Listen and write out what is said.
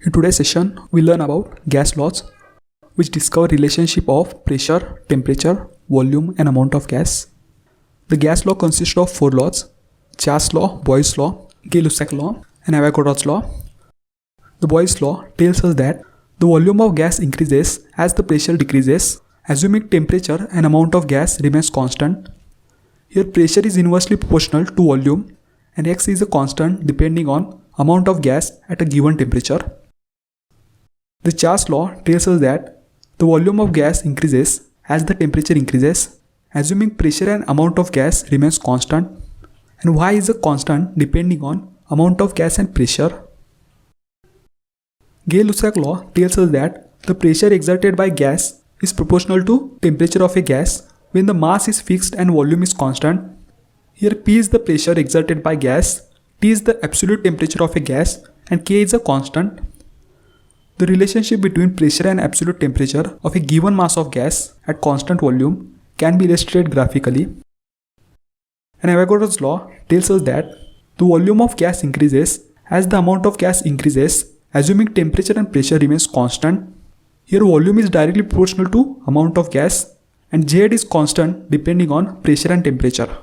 In today's session, we learn about gas laws, which discover relationship of pressure, temperature, volume and amount of gas. The gas law consists of 4 laws: Charles law, Boyle's law, Gay-Lussac law and Avogadro's law. The Boyle's law tells us that the volume of gas increases as the pressure decreases, assuming temperature and amount of gas remains constant. Here pressure is inversely proportional to volume and X is a constant depending on amount of gas at a given temperature. The Charles law tells us that the volume of gas increases as the temperature increases, assuming pressure and amount of gas remains constant, and Y is a constant depending on amount of gas and pressure. Gay-Lussac law tells us that the pressure exerted by gas is proportional to temperature of a gas when the mass is fixed and volume is constant. Here P is the pressure exerted by gas, T is the absolute temperature of a gas and K is a constant. The relationship between pressure and absolute temperature of a given mass of gas at constant volume can be illustrated graphically. And Avogadro's law tells us that the volume of gas increases as the amount of gas increases, assuming temperature and pressure remains constant. Here volume is directly proportional to amount of gas and Z is constant depending on pressure and temperature.